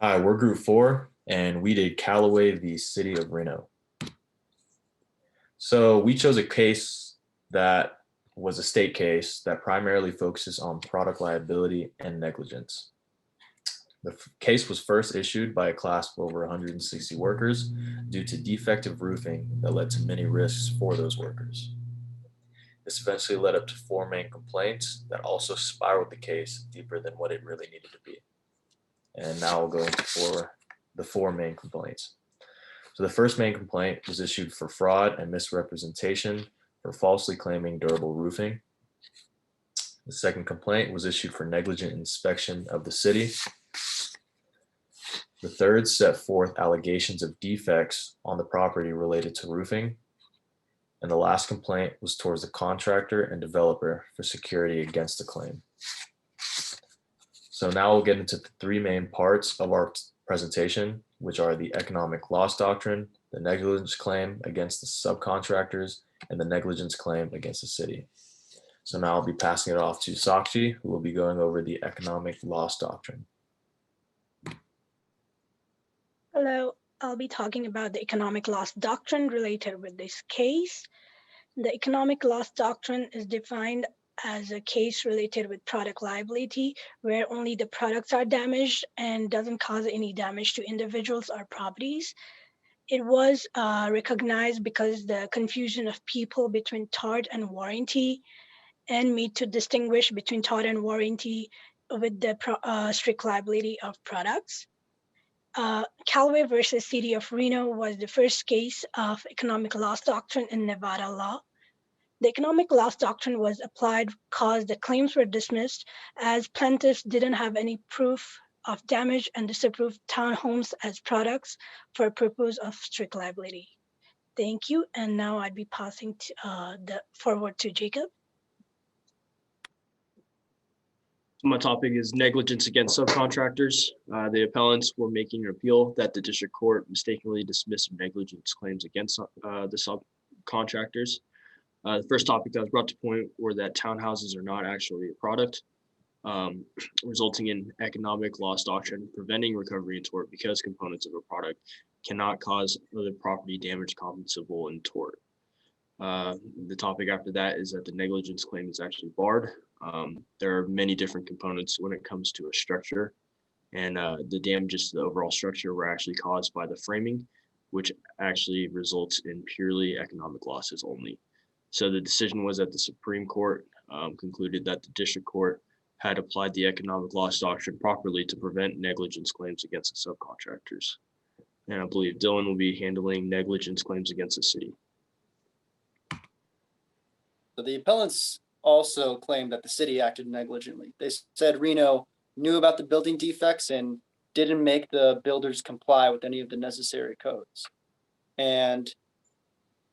Hi, we're Group 4, and we did Callaway v. City of Reno. So we chose a case that was a state case that primarily focuses on product liability and negligence. The case was first issued by a class of over 160 workers due to defective roofing that led to many risks for those workers. This eventually led up to four main complaints that also spiraled the case deeper than what it really needed to be. And now we'll go into the four main complaints. So the first main complaint was issued for fraud and misrepresentation for falsely claiming durable roofing. The second complaint was issued for negligent inspection of the city. The third set forth allegations of defects on the property related to roofing. And the last complaint was towards the contractor and developer for security against the claim. So now we'll get into the three main parts of our presentation, which are the economic loss doctrine, the negligence claim against the subcontractors, and the negligence claim against the city. So now I'll be passing it off to Sakshi, who will be going over the economic loss doctrine. Hello, I'll be talking about the economic loss doctrine related with this case. The economic loss doctrine is defined as a case related with product liability, where only the products are damaged and doesn't cause any damage to individuals or properties. It was recognized because the confusion of people between tort and warranty, and made to distinguish between tort and warranty with the strict liability of products. Callaway versus City of Reno was the first case of economic loss doctrine in Nevada law. The economic loss doctrine was applied because the claims were dismissed as plaintiffs didn't have any proof of damage and disapproved townhomes as products for purpose of strict liability. Thank you. And now I'd be passing the forward to Jacob. My topic is negligence against subcontractors. The appellants were making an appeal that the district court mistakenly dismissed negligence claims against the subcontractors. The first topic that was brought to point were that townhouses are not actually a product, resulting in economic loss doctrine, preventing recovery in tort because components of a product cannot cause other property damage compensable in tort. The topic after that is that the negligence claim is actually barred. There are many different components when it comes to a structure, and the damages to the overall structure were actually caused by the framing, which actually results in purely economic losses only. So the decision was that the Supreme Court concluded that the district court had applied the economic loss doctrine properly to prevent negligence claims against the subcontractors. And I believe Dylan will be handling negligence claims against the city. So the appellants also claimed that the city acted negligently. They said Reno knew about the building defects and didn't make the builders comply with any of the necessary codes. And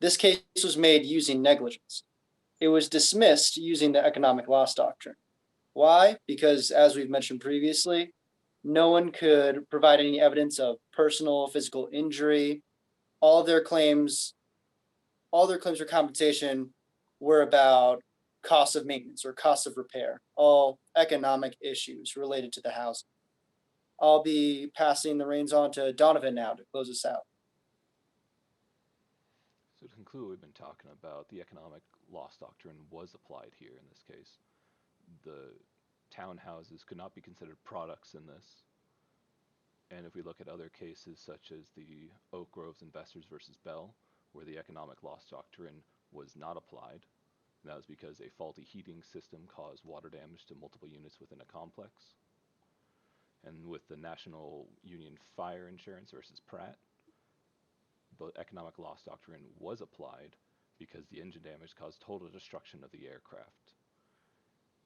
this case was made using negligence. It was dismissed using the economic loss doctrine. Why? Because as we've mentioned previously, no one could provide any evidence of personal physical injury. All their claims for compensation were about cost of maintenance or cost of repair, all economic issues related to the house. I'll be passing the reins on to Donovan now to close us out. So to conclude, we've been talking about the economic loss doctrine was applied here in this case. The townhouses could not be considered products in this. And if we look at other cases such as the Oak Groves Investors versus Bell, where the economic loss doctrine was not applied, and that was because a faulty heating system caused water damage to multiple units within a complex. And with the National Union Fire Insurance versus Pratt, the economic loss doctrine was applied because the engine damage caused total destruction of the aircraft.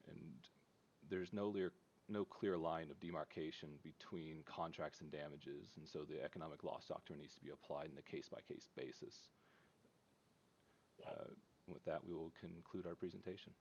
And there's no clear line of demarcation between contracts and damages, and so the economic loss doctrine needs to be applied in a case-by-case basis. With that, we will conclude our presentation.